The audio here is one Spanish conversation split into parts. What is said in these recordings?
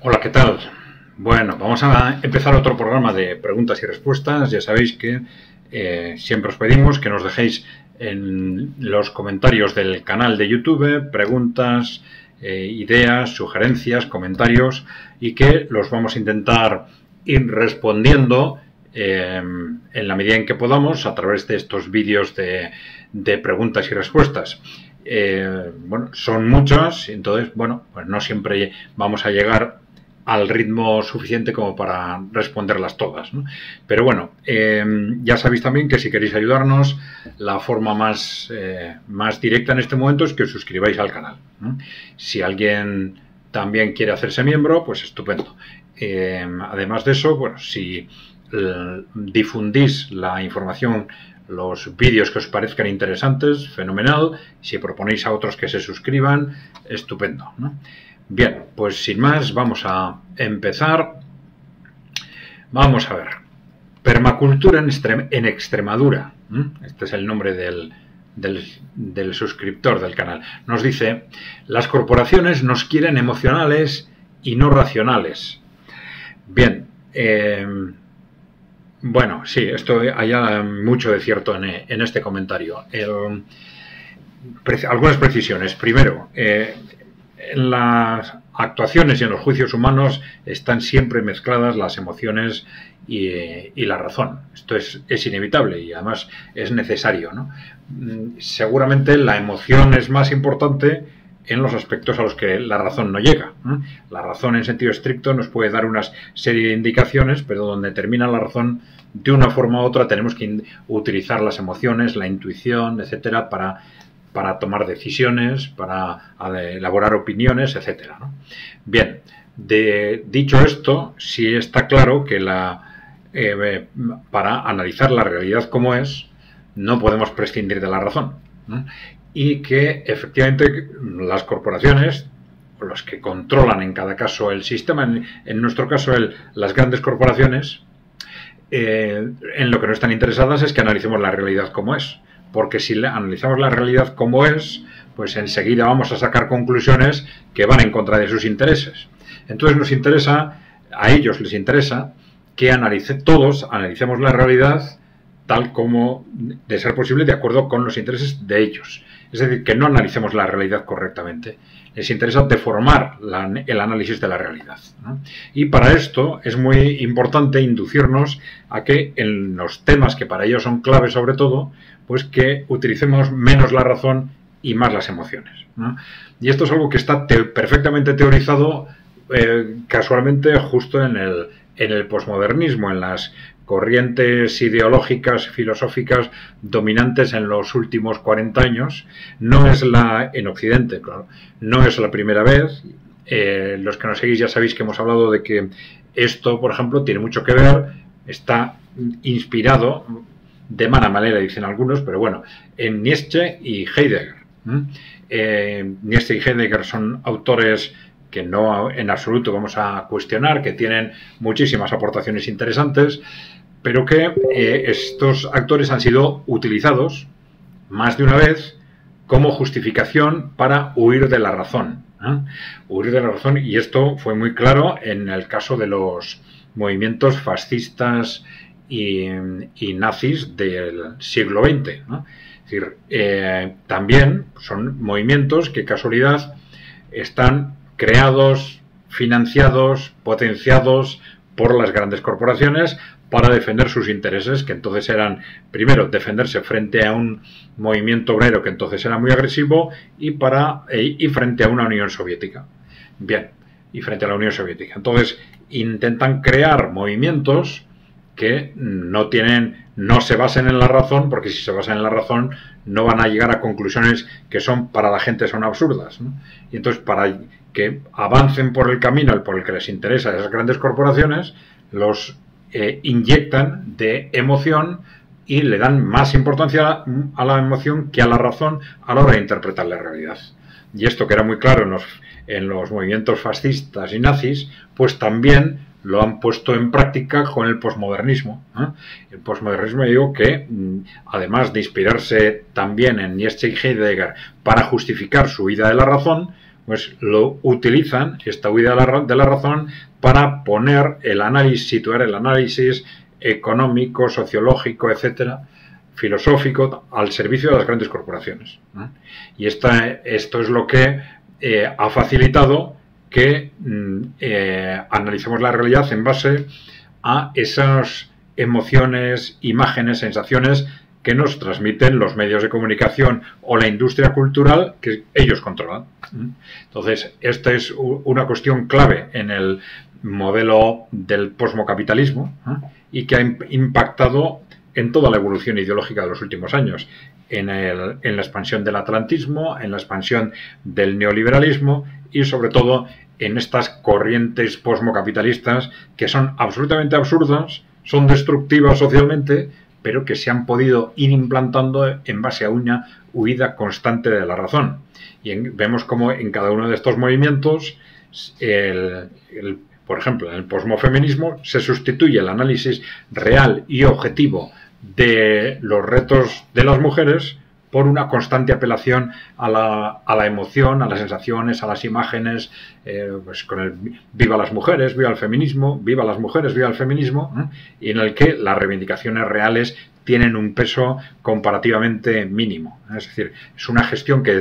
Hola, ¿qué tal? Bueno, vamos a empezar otro programa de preguntas y respuestas. Ya sabéis que siempre os pedimos que nos dejéis en los comentarios del canal de YouTube preguntas, ideas, sugerencias, comentarios, y que los vamos a intentar ir respondiendo en la medida en que podamos a través de estos vídeos de preguntas y respuestas. Bueno, son muchas, entonces, bueno, pues no siempre vamos a llegar al ritmo suficiente como para responderlas todas, ¿no? Pero bueno, ya sabéis también que si queréis ayudarnos, la forma más directa en este momento es que os suscribáis al canal, ¿no? Si alguien también quiere hacerse miembro, pues estupendo. Además de eso, bueno, si difundís la información, los vídeos que os parezcan interesantes, fenomenal. Si proponéis a otros que se suscriban, estupendo, ¿no? Bien, pues sin más, vamos a empezar. Vamos a ver. Permacultura en Extremadura. Este es el nombre del suscriptor del canal. Nos dice: las corporaciones nos quieren emocionales y no racionales. Bien, bueno, sí, esto hay mucho de cierto en este comentario. Algunas precisiones. Primero, en las actuaciones y en los juicios humanos están siempre mezcladas las emociones y la razón. Esto es inevitable y además es necesario, ¿no? Seguramente la emoción es más importante en los aspectos a los que la razón no llega. La razón en sentido estricto nos puede dar una serie de indicaciones, pero donde termina la razón, de una forma u otra tenemos que utilizar las emociones, la intuición, etcétera, para tomar decisiones, para elaborar opiniones, etcétera, ¿no? Bien, dicho esto, sí está claro que para analizar la realidad como es, no podemos prescindir de la razón, ¿no? Y que efectivamente las corporaciones, los que controlan en cada caso el sistema, en nuestro caso las grandes corporaciones, en lo que no están interesadas es que analicemos la realidad como es. Porque si analizamos la realidad como es, pues enseguida vamos a sacar conclusiones que van en contra de sus intereses. Entonces a ellos les interesa que todos analicemos la realidad tal como, de ser posible, de acuerdo con los intereses de ellos. Es decir, que no analicemos la realidad correctamente. Les interesa deformar el análisis de la realidad, ¿no? Y para esto es muy importante inducirnos a que en los temas que para ellos son claves, sobre todo, pues que utilicemos menos la razón y más las emociones, ¿no? Y esto es algo que está perfectamente teorizado, casualmente justo en el posmodernismo, en las corrientes ideológicas, filosóficas dominantes en los últimos 40 años. No es en Occidente, claro, no es la primera vez. Los que nos seguís ya sabéis que hemos hablado de que esto, por ejemplo, tiene mucho que ver, está inspirado de mala manera, dicen algunos, pero bueno, en Nietzsche y Heidegger. Nietzsche y Heidegger son autores que no en absoluto vamos a cuestionar, que tienen muchísimas aportaciones interesantes, pero que estos actores han sido utilizados más de una vez como justificación para huir de la razón. Huir de la razón, y esto fue muy claro en el caso de los movimientos fascistas y nazis del siglo XX, ¿no? Es decir, también son movimientos que, casualidad, están creados, financiados, potenciados por las grandes corporaciones para defender sus intereses, que entonces eran, primero, defenderse frente a un movimiento obrero que entonces era muy agresivo y frente a una Unión Soviética. Bien, y frente a la Unión Soviética. Entonces, intentan crear movimientos que no se basen en la razón, porque si se basan en la razón no van a llegar a conclusiones que para la gente son absurdas, ¿no? Y entonces, para que avancen por el camino por el que les interesa a esas grandes corporaciones, los inyectan de emoción y le dan más importancia a la emoción que a la razón a la hora de interpretar la realidad. Y esto, que era muy claro en los movimientos fascistas y nazis, pues también lo han puesto en práctica con el posmodernismo. El posmodernismo, digo, que además de inspirarse también en Nietzsche y Heidegger para justificar su huida de la razón, pues lo utilizan, esta huida de la razón, para poner el análisis, situar el análisis económico, sociológico, etcétera, filosófico, al servicio de las grandes corporaciones, ¿no? Y esto es lo que ha facilitado que analicemos la realidad en base a esas emociones, imágenes, sensaciones que nos transmiten los medios de comunicación o la industria cultural que ellos controlan. Entonces, esta es una cuestión clave en el modelo del posmocapitalismo, y que ha impactado en toda la evolución ideológica de los últimos años, en la expansión del atlantismo, en la expansión del neoliberalismo y sobre todo en estas corrientes posmocapitalistas que son absolutamente absurdas, son destructivas socialmente, pero que se han podido ir implantando en base a una huida constante de la razón. Y vemos como en cada uno de estos movimientos, por ejemplo, en el posmofeminismo se sustituye el análisis real y objetivo de los retos de las mujeres por una constante apelación a la emoción, a las sensaciones, a las imágenes, pues con el viva las mujeres, viva el feminismo, viva las mujeres, viva el feminismo, y en el que las reivindicaciones reales tienen un peso comparativamente mínimo. Es decir, es una gestión que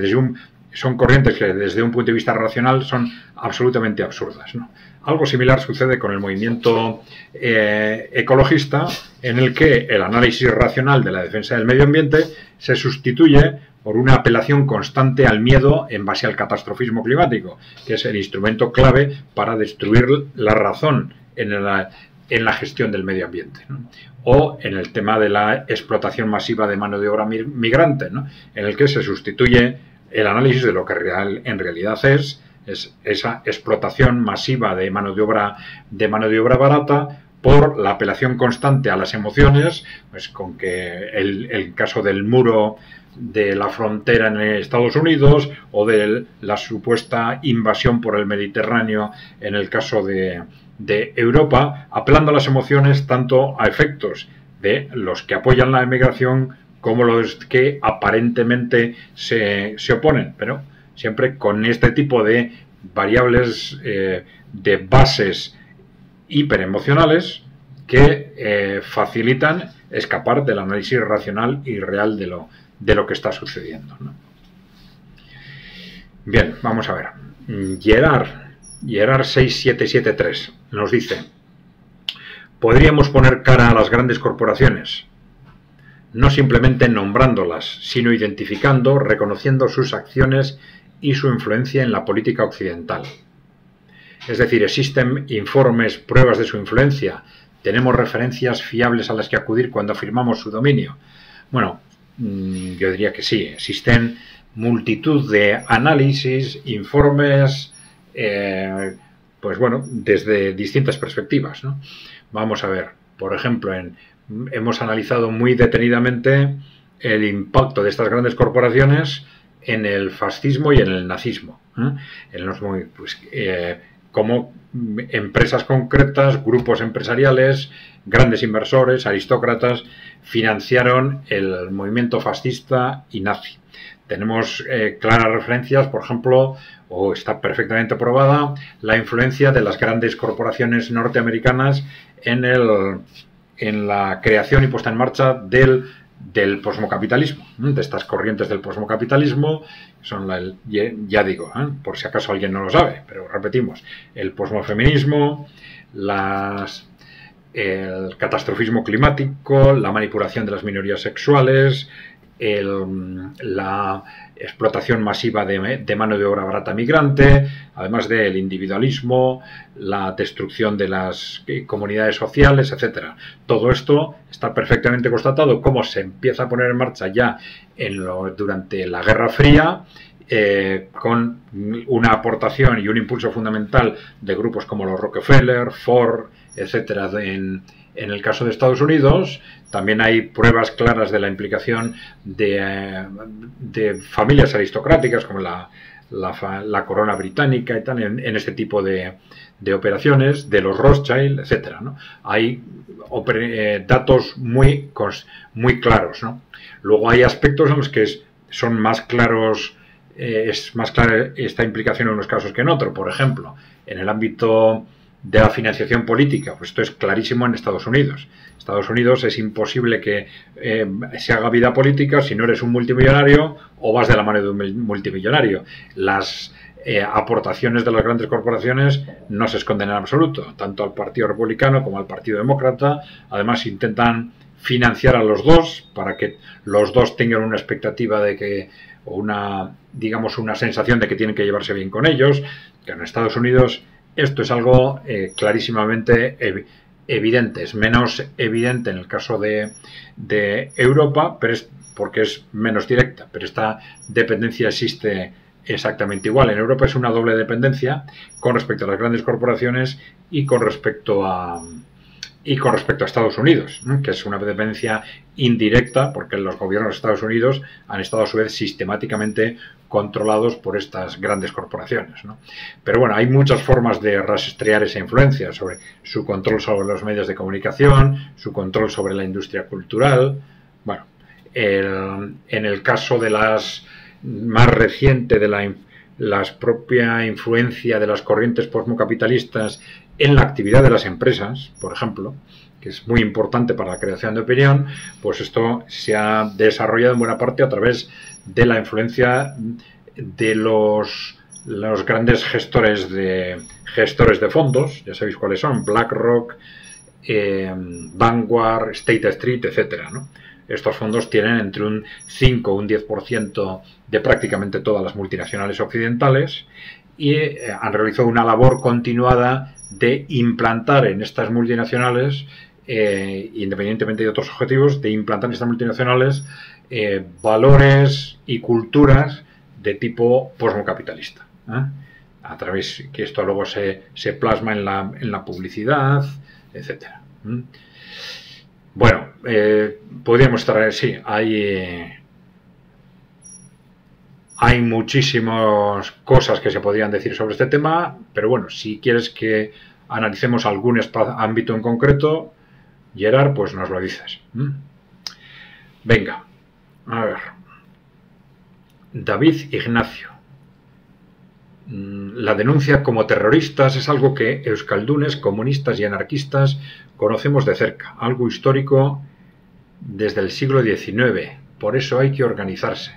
son corrientes que desde un punto de vista racional son absolutamente absurdas, ¿no? Algo similar sucede con el movimiento ecologista, en el que el análisis racional de la defensa del medio ambiente se sustituye por una apelación constante al miedo en base al catastrofismo climático, que es el instrumento clave para destruir la razón en la gestión del medio ambiente, ¿no? O en el tema de la explotación masiva de mano de obra migrante, ¿no? En el que se sustituye el análisis de lo que en realidad es esa explotación masiva de mano de obra barata por la apelación constante a las emociones, pues con que el caso del muro de la frontera en Estados Unidos o de la supuesta invasión por el Mediterráneo en el caso de Europa, apelando a las emociones tanto a efectos de los que apoyan la emigración como los que aparentemente se oponen, pero siempre con este tipo de variables de bases hiperemocionales que facilitan escapar del análisis racional y real de lo que está sucediendo, ¿no? Bien, vamos a ver. Gerard 6773 nos dice: podríamos poner cara a las grandes corporaciones, no simplemente nombrándolas, sino identificando, reconociendo sus acciones y su influencia en la política occidental. Es decir, existen informes, pruebas de su influencia, tenemos referencias fiables a las que acudir cuando afirmamos su dominio. Bueno, yo diría que sí, existen multitud de análisis, informes, pues bueno, desde distintas perspectivas, ¿no? Vamos a ver, por ejemplo, hemos analizado muy detenidamente el impacto de estas grandes corporaciones en el fascismo y en el nazismo, como empresas concretas, grupos empresariales, grandes inversores, aristócratas, financiaron el movimiento fascista y nazi. Tenemos claras referencias, por ejemplo, o está perfectamente probada, la influencia de las grandes corporaciones norteamericanas en la creación y puesta en marcha del posmocapitalismo, de estas corrientes del posmocapitalismo. Son ya digo, por si acaso alguien no lo sabe, pero repetimos: el posmofeminismo, el catastrofismo climático, la manipulación de las minorías sexuales, la explotación masiva de mano de obra barata migrante, además del individualismo, la destrucción de las comunidades sociales, etcétera. Todo esto está perfectamente constatado cómo se empieza a poner en marcha ya durante la Guerra Fría, con una aportación y un impulso fundamental de grupos como los Rockefeller, Ford, etcétera, en el caso de Estados Unidos. También hay pruebas claras de la implicación de familias aristocráticas como la corona británica y tal en este tipo de operaciones, de los Rothschild, etcétera, ¿no? Hay datos muy claros, ¿no? Luego hay aspectos en los que son más claros es más clara esta implicación en unos casos que en otros. Por ejemplo, en el ámbito de la financiación política, pues esto es clarísimo en Estados Unidos. Estados Unidos es imposible que se haga vida política si no eres un multimillonario o vas de la mano de un multimillonario. Las aportaciones de las grandes corporaciones no se esconden en absoluto, tanto al Partido Republicano como al Partido Demócrata. Además, intentan financiar a los dos para que los dos tengan una expectativa de que, o una, digamos, una sensación de que tienen que llevarse bien con ellos. Que en Estados Unidos esto es algo clarísimamente evidente. Es menos evidente en el caso de Europa, pero es porque es menos directa, pero esta dependencia existe exactamente igual. En Europa es una doble dependencia con respecto a las grandes corporaciones y con respecto a Estados Unidos, ¿no? Que es una dependencia indirecta, porque los gobiernos de Estados Unidos han estado a su vez sistemáticamente controlados por estas grandes corporaciones, ¿no? Pero bueno, hay muchas formas de rastrear esa influencia, sobre su control sobre los medios de comunicación, su control sobre la industria cultural. Bueno, en el caso de las más reciente de la propia influencia de las corrientes posmocapitalistas en la actividad de las empresas, por ejemplo, que es muy importante para la creación de opinión, pues esto se ha desarrollado en buena parte a través de la influencia de los grandes gestores de fondos. Ya sabéis cuáles son: BlackRock, Vanguard, State Street, etcétera, ¿no? Estos fondos tienen entre un 5 o un 10% de prácticamente todas las multinacionales occidentales y han realizado una labor continuada de implantar en estas multinacionales, independientemente de otros objetivos, de implantar en estas multinacionales valores y culturas de tipo posmocapitalista, a través que esto luego se plasma en la publicidad, etcétera. Bueno, podríamos estar, sí, hay muchísimas cosas que se podrían decir sobre este tema, pero bueno, si quieres que analicemos algún ámbito en concreto, Gerard, pues nos lo dices. Venga, a ver. David Ignacio. La denuncia como terroristas es algo que euskaldunes, comunistas y anarquistas conocemos de cerca, algo histórico desde el siglo XIX, por eso hay que organizarse.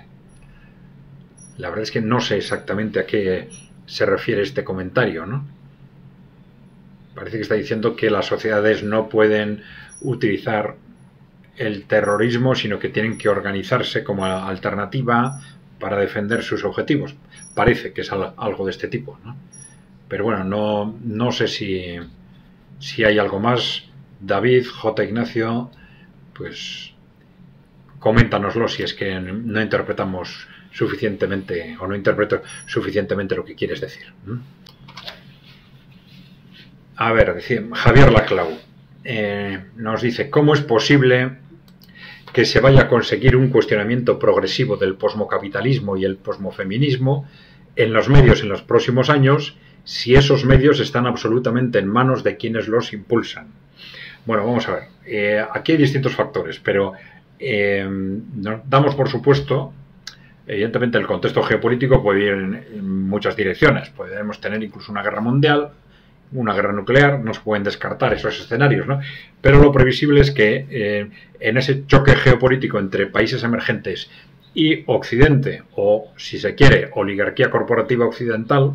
La verdad es que no sé exactamente a qué se refiere este comentario, ¿no? Parece que está diciendo que las sociedades no pueden utilizar el terrorismo, sino que tienen que organizarse como alternativa para defender sus objetivos. Parece que es algo de este tipo, ¿no? Pero bueno, no sé si hay algo más. David, J. Ignacio, pues coméntanoslo si es que no interpretamos suficientemente o no interpreto suficientemente lo que quieres decir. A ver, Javier Laclau nos dice: ¿cómo es posible que se vaya a conseguir un cuestionamiento progresivo del posmocapitalismo y el posmofeminismo en los medios en los próximos años si esos medios están absolutamente en manos de quienes los impulsan? Bueno, vamos a ver. Aquí hay distintos factores, pero damos por supuesto, evidentemente el contexto geopolítico puede ir en muchas direcciones. Podemos tener incluso una guerra mundial, una guerra nuclear, no se pueden descartar esos escenarios, ¿no? Pero lo previsible es que en ese choque geopolítico entre países emergentes y Occidente, o si se quiere, oligarquía corporativa occidental,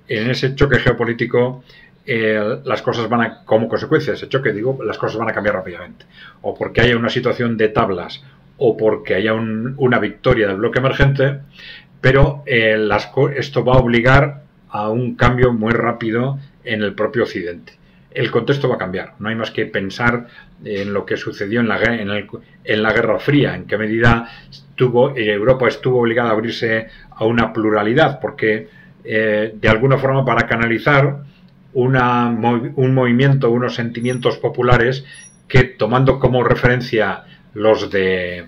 en ese choque geopolítico las cosas van a, como consecuencia de ese choque, las cosas van a cambiar rápidamente. O porque haya una situación de tablas, o porque haya una victoria del bloque emergente, pero esto va a obligar a un cambio muy rápido en el propio Occidente. El contexto va a cambiar. No hay más que pensar en lo que sucedió en la Guerra Fría, en qué medida Europa estuvo obligada a abrirse a una pluralidad, porque de alguna forma para canalizar un movimiento, unos sentimientos populares que, tomando como referencia los de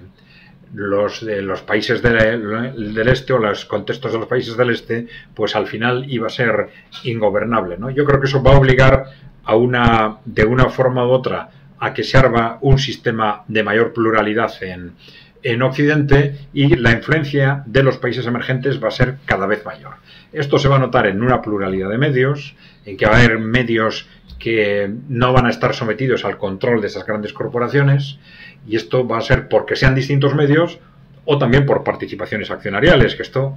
los países del este o los contextos de los países del este, pues al final iba a ser ingobernable, ¿no? Yo creo que eso va a obligar de una forma u otra a que se arma un sistema de mayor pluralidad en Occidente y la influencia de los países emergentes va a ser cada vez mayor. Esto se va a notar en una pluralidad de medios, en que va a haber medios que no van a estar sometidos al control de esas grandes corporaciones, y esto va a ser porque sean distintos medios o también por participaciones accionariales, que esto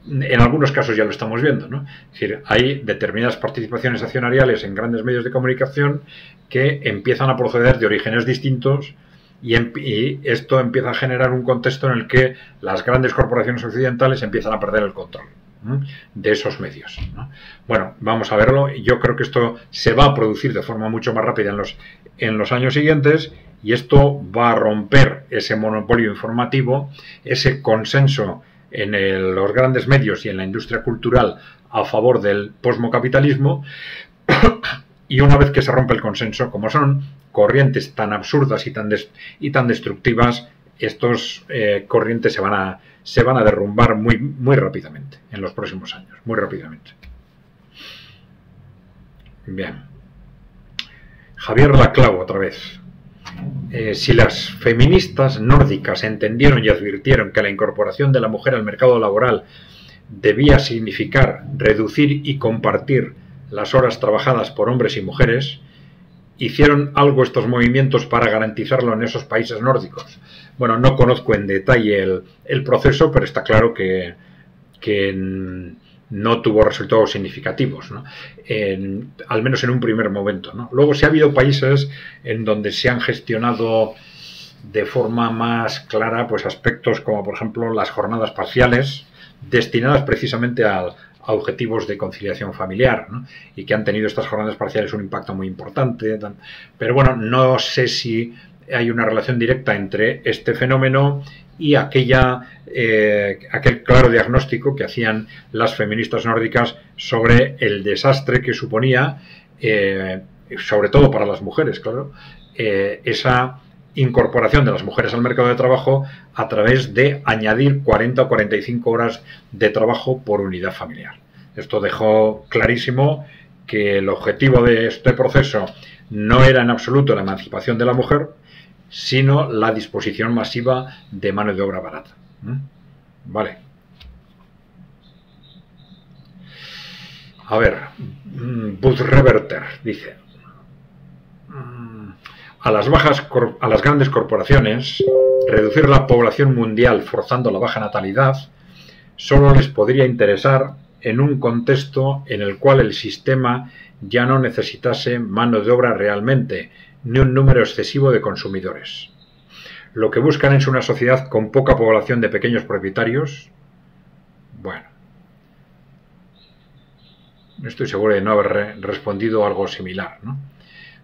en algunos casos ya lo estamos viendo, ¿no? Es decir, hay determinadas participaciones accionariales en grandes medios de comunicación que empiezan a proceder de orígenes distintos y esto empieza a generar un contexto en el que las grandes corporaciones occidentales empiezan a perder el control de esos medios, ¿no? Bueno, vamos a verlo. Yo creo que esto se va a producir de forma mucho más rápida en los años siguientes, y esto va a romper ese monopolio informativo, ese consenso en los grandes medios y en la industria cultural a favor del posmocapitalismo. Y una vez que se rompe el consenso, como son corrientes tan absurdas y tan destructivas, estos corrientes se van a derrumbar muy rápidamente en los próximos años, muy rápidamente. Bien. Javier Laclau otra vez. Si las feministas nórdicas entendieron y advirtieron que la incorporación de la mujer al mercado laboral debía significar reducir y compartir las horas trabajadas por hombres y mujeres, ¿hicieron algo estos movimientos para garantizarlo en esos países nórdicos? Bueno, no conozco en detalle el proceso, pero está claro que no tuvo resultados significativos, ¿no? Al menos en un primer momento, ¿no? Luego sí ha habido países en donde se han gestionado de forma más clara pues aspectos como, por ejemplo, las jornadas parciales, destinadas precisamente a objetivos de conciliación familiar, ¿no? Y que han tenido estas jornadas parciales un impacto muy importante. Pero bueno, no sé si hay una relación directa entre este fenómeno y aquel claro diagnóstico que hacían las feministas nórdicas sobre el desastre que suponía, sobre todo para las mujeres, claro, esa incorporación de las mujeres al mercado de trabajo a través de añadir 40 o 45 horas de trabajo por unidad familiar. Esto dejó clarísimo que el objetivo de este proceso no era en absoluto la emancipación de la mujer, sino la disposición masiva de mano de obra barata. Vale. A ver, Buzz Reverter dice: a las grandes corporaciones, reducir la población mundial forzando la baja natalidad solo les podría interesar en un contexto en el cual el sistema ya no necesitase mano de obra realmente, ni un número excesivo de consumidores. Lo que buscan es una sociedad con poca población de pequeños propietarios. Bueno, estoy seguro de no haber respondido algo similar, ¿no?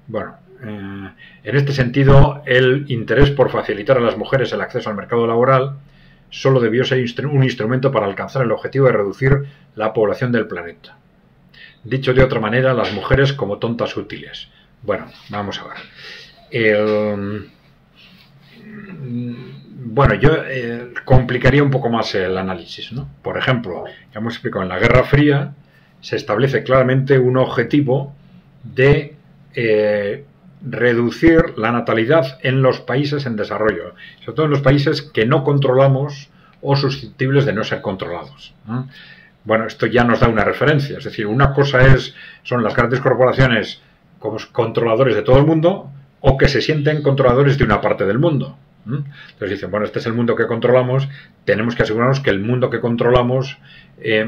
Bueno, en este sentido, el interés por facilitar a las mujeres el acceso al mercado laboral solo debió ser un instrumento para alcanzar el objetivo de reducir la población del planeta. Dicho de otra manera, las mujeres como tontas útiles. Bueno, vamos a ver. Bueno, yo complicaría un poco más el análisis, ¿no? Por ejemplo, ya hemos explicado, en la Guerra Fría se establece claramente un objetivo de reducir la natalidad en los países en desarrollo, sobre todo en los países que no controlamos o susceptibles de no ser controlados, ¿no? Bueno, esto ya nos da una referencia, es decir, una cosa son las grandes corporaciones como controladores de todo el mundo, o que se sienten controladores de una parte del mundo. Entonces dicen, bueno, este es el mundo que controlamos, tenemos que asegurarnos que el mundo que controlamos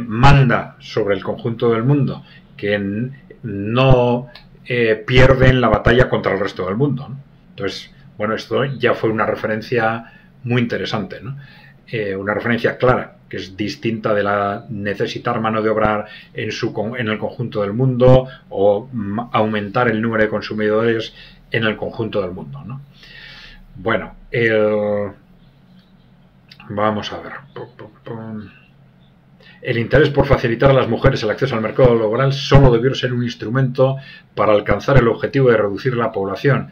manda sobre el conjunto del mundo, que no pierden la batalla contra el resto del mundo, ¿no? Entonces, bueno, esto ya fue una referencia muy interesante, ¿no? Una referencia clara, que es distinta de la necesitar mano de obra en el conjunto del mundo, o aumentar el número de consumidores en el conjunto del mundo, ¿no? Bueno, vamos a ver. El interés por facilitar a las mujeres el acceso al mercado laboral solo debió ser un instrumento para alcanzar el objetivo de reducir la población.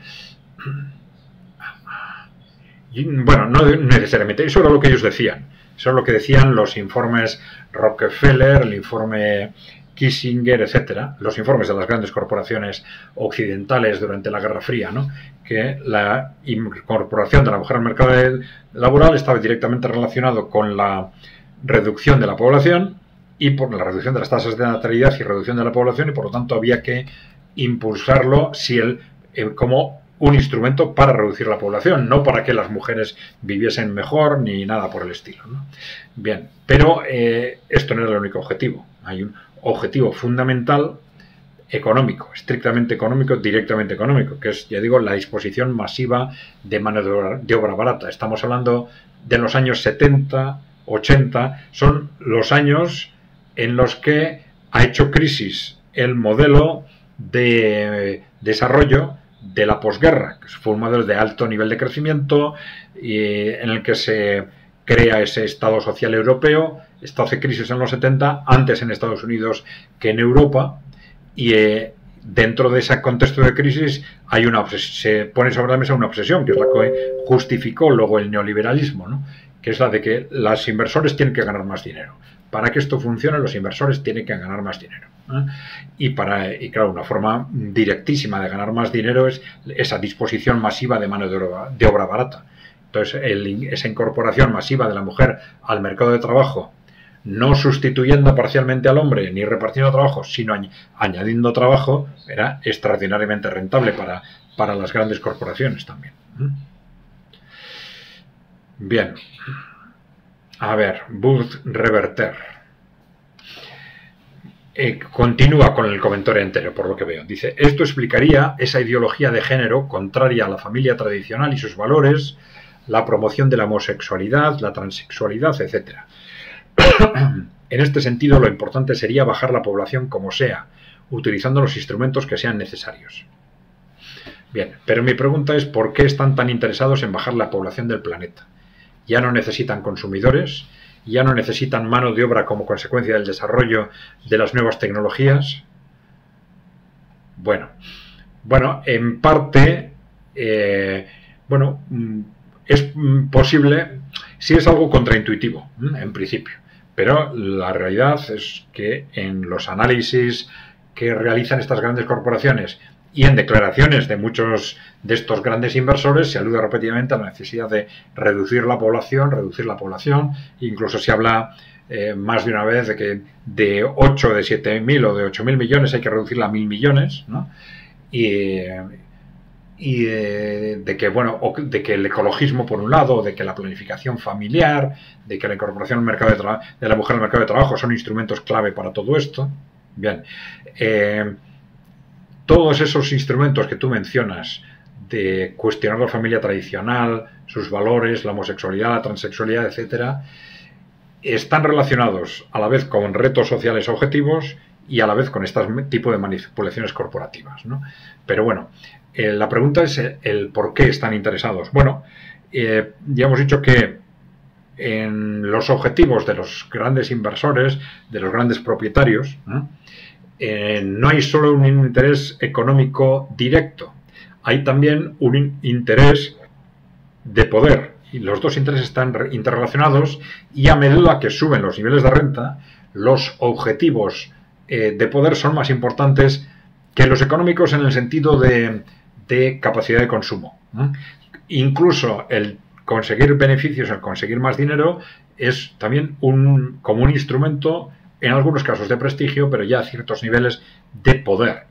Bueno, no necesariamente, eso era lo que ellos decían. Eso es lo que decían los informes Rockefeller, el informe Kissinger, etcétera, los informes de las grandes corporaciones occidentales durante la Guerra Fría, ¿no? Que la incorporación de la mujer al mercado laboral estaba directamente relacionado con la reducción de la población y por la reducción de las tasas de natalidad y reducción de la población, y por lo tanto había que impulsarlo como un instrumento para reducir la población, no para que las mujeres viviesen mejor ni nada por el estilo, ¿no? Bien, pero esto no era el único objetivo. Hay un objetivo fundamental económico, estrictamente económico, directamente económico, que es, ya digo, la disposición masiva de mano de obra barata. Estamos hablando de los años 70, 80, son los años en los que ha hecho crisis el modelo de desarrollo de la posguerra, que fue un modelo de alto nivel de crecimiento y en el que se crea ese Estado social europeo. Esto hace crisis en los 70, antes en Estados Unidos que en Europa, y dentro de ese contexto de crisis se pone sobre la mesa una obsesión, que es la que justificó luego el neoliberalismo, ¿no? Que es la de que los inversores tienen que ganar más dinero. Para que esto funcione, los inversores tienen que ganar más dinero, ¿eh? Y claro, una forma directísima de ganar más dinero es esa disposición masiva de mano de obra barata. Entonces, esa incorporación masiva de la mujer al mercado de trabajo, no sustituyendo parcialmente al hombre ni repartiendo trabajo, sino añadiendo trabajo, era extraordinariamente rentable para las grandes corporaciones también. Bien. A ver, Burt Reverter. Continúa con el comentario entero, por lo que veo. Dice, esto explicaría esa ideología de género contraria a la familia tradicional y sus valores, la promoción de la homosexualidad, la transexualidad, etc. En este sentido, lo importante sería bajar la población como sea, utilizando los instrumentos que sean necesarios. Bien, pero mi pregunta es, ¿por qué están tan interesados en bajar la población del planeta? Ya no necesitan consumidores, ya no necesitan mano de obra como consecuencia del desarrollo de las nuevas tecnologías. Bueno, en parte, es posible, sí es algo contraintuitivo, en principio, pero la realidad es que en los análisis que realizan estas grandes corporaciones y en declaraciones de muchos de estos grandes inversores se alude repetidamente a la necesidad de reducir la población, incluso se habla más de una vez de que de 8, de 7.000 o de 8.000 millones hay que reducirla a 1.000 millones, ¿no? Y de que el ecologismo por un lado, de que la planificación familiar, de que la incorporación al mercado de la mujer al mercado de trabajo son instrumentos clave para todo esto. Bien, todos esos instrumentos que tú mencionas de cuestionar la familia tradicional, sus valores, la homosexualidad, la transexualidad, etcétera, están relacionados a la vez con retos sociales objetivos y a la vez con este tipo de manipulaciones corporativas, ¿no? Pero bueno, la pregunta es el por qué están interesados. Bueno, ya hemos dicho que en los objetivos de los grandes inversores, de los grandes propietarios, ¿no? No hay solo un interés económico directo, hay también un interés de poder, y los dos intereses están interrelacionados, y a medida que suben los niveles de renta, los objetivos de poder son más importantes que los económicos en el sentido de capacidad de consumo, ¿no? Incluso el conseguir beneficios, el conseguir más dinero, es también como un instrumento, en algunos casos de prestigio, pero ya a ciertos niveles de poder,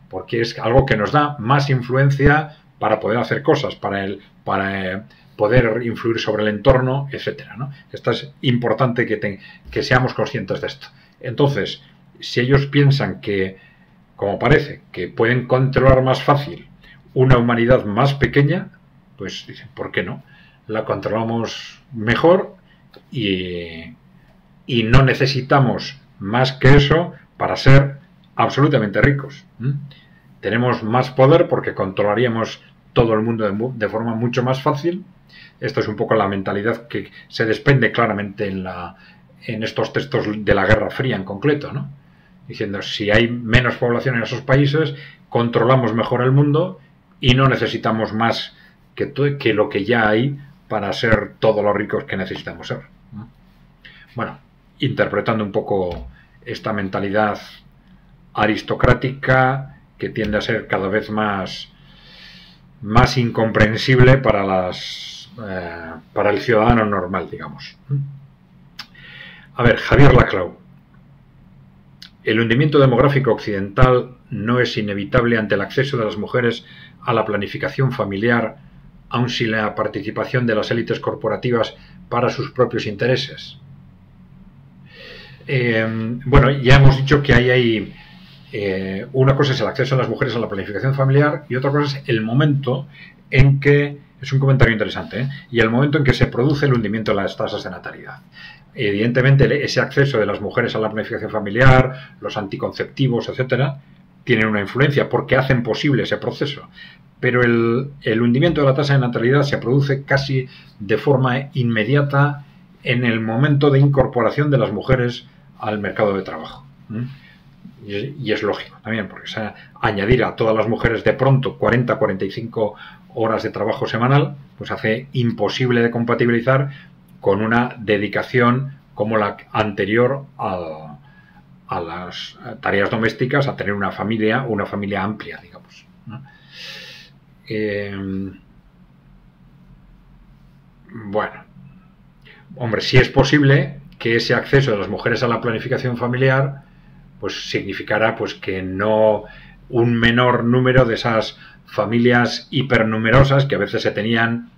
porque es algo que nos da más influencia para poder hacer cosas, para poder influir sobre el entorno, etcétera, ¿no? Esto es importante que seamos conscientes de esto. Entonces, si ellos piensan que, como parece, que pueden controlar más fácil una humanidad más pequeña, pues dicen, ¿por qué no? La controlamos mejor y no necesitamos más que eso para ser absolutamente ricos. Tenemos más poder porque controlaríamos todo el mundo de forma mucho más fácil. Esto es un poco la mentalidad que se desprende claramente en estos textos de la Guerra Fría en concreto, ¿no? Diciendo, si hay menos población en esos países, controlamos mejor el mundo y no necesitamos más que lo que ya hay para ser todos los ricos que necesitamos ser. Bueno, interpretando un poco esta mentalidad aristocrática que tiende a ser cada vez más incomprensible para el ciudadano normal, digamos. A ver, Javier Laclau. El hundimiento demográfico occidental no es inevitable ante el acceso de las mujeres a la planificación familiar, aun sin la participación de las élites corporativas para sus propios intereses. Bueno, ya hemos dicho que hay una cosa es el acceso de las mujeres a la planificación familiar y otra cosa es el momento en que, es un comentario interesante, y el momento en que se produce el hundimiento de las tasas de natalidad. Evidentemente, ese acceso de las mujeres a la planificación familiar, los anticonceptivos, etcétera, tienen una influencia porque hacen posible ese proceso. Pero el hundimiento de la tasa de natalidad se produce casi de forma inmediata en el momento de incorporación de las mujeres al mercado de trabajo. Y es lógico también, porque añadir a todas las mujeres de pronto 40-45 horas de trabajo semanal, pues hace imposible de compatibilizar con una dedicación como la anterior a las tareas domésticas, a tener una familia amplia, digamos, ¿no? Bueno, hombre, sí es posible que ese acceso de las mujeres a la planificación familiar pues significará pues que no un menor número de esas familias hipernumerosas que a veces se tenían,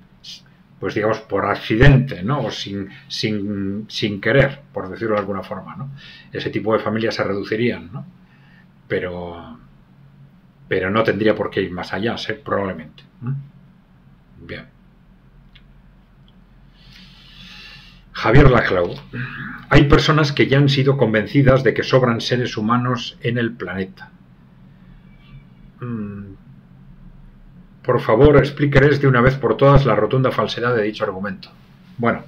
pues digamos, por accidente, ¿no? O sin querer, por decirlo de alguna forma, ¿no? Ese tipo de familias se reducirían, ¿no? Pero no tendría por qué ir más allá, probablemente, ¿no? Bien. Javier Laclau. Hay personas que ya han sido convencidas de que sobran seres humanos en el planeta. Por favor, explíqueles de una vez por todas la rotunda falsedad de dicho argumento. Bueno,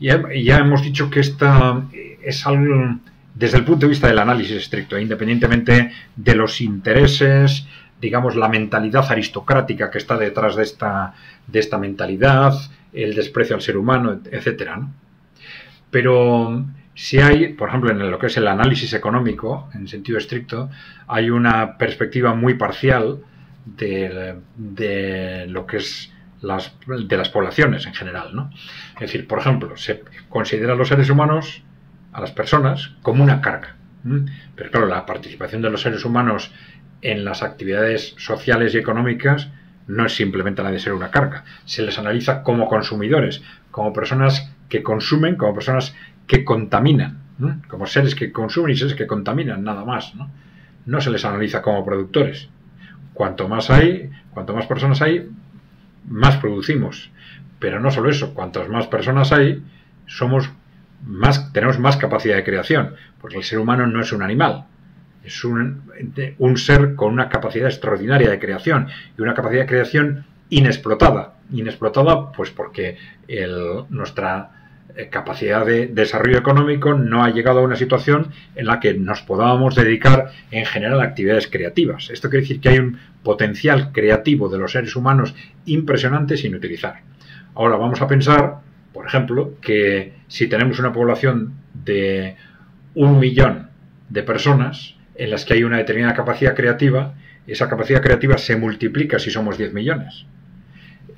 ya hemos dicho que esta es algo, desde el punto de vista del análisis estricto, independientemente de los intereses, digamos, la mentalidad aristocrática que está detrás de esta mentalidad, el desprecio al ser humano, etcétera, ¿no? Pero si hay, por ejemplo, en lo que es el análisis económico, en sentido estricto, hay una perspectiva muy parcial de lo que es de las poblaciones en general, ¿no? Es decir, por ejemplo, se considera a los seres humanos, a las personas, como una carga. Pero claro, la participación de los seres humanos en las actividades sociales y económicas no es simplemente la de ser una carga. Se les analiza como consumidores, como personas que consumen, como personas que contaminan, ¿no? Como seres que consumen y seres que contaminan, nada más, ¿no? No se les analiza como productores. Cuanto más personas hay, más producimos. Pero no solo eso, cuantas más personas hay, tenemos más capacidad de creación, porque el ser humano no es un animal. Es un ser con una capacidad extraordinaria de creación y una capacidad de creación inexplotada. Inexplotada pues porque nuestra capacidad de desarrollo económico no ha llegado a una situación en la que nos podamos dedicar en general a actividades creativas. Esto quiere decir que hay un potencial creativo de los seres humanos impresionante sin utilizar. Ahora vamos a pensar, por ejemplo, que si tenemos una población de 1 millón de personas en las que hay una determinada capacidad creativa, esa capacidad creativa se multiplica si somos 10 millones.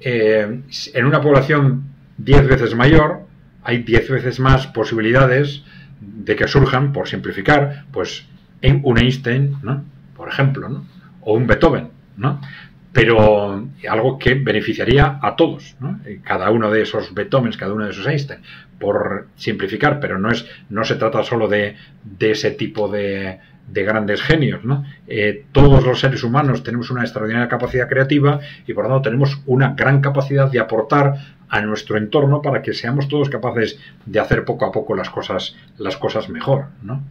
En una población 10 veces mayor, hay 10 veces más posibilidades de que surjan, por simplificar, pues un Einstein, ¿no? Por ejemplo, ¿no? O un Beethoven, ¿no? Pero algo que beneficiaría a todos, ¿no? Cada uno de esos Beethovens, cada uno de esos Einstein, por simplificar, pero no se trata solo de ese tipo de grandes genios, ¿no? Todos los seres humanos tenemos una extraordinaria capacidad creativa y por lo tanto tenemos una gran capacidad de aportar a nuestro entorno para que seamos todos capaces de hacer poco a poco las cosas mejor, ¿no?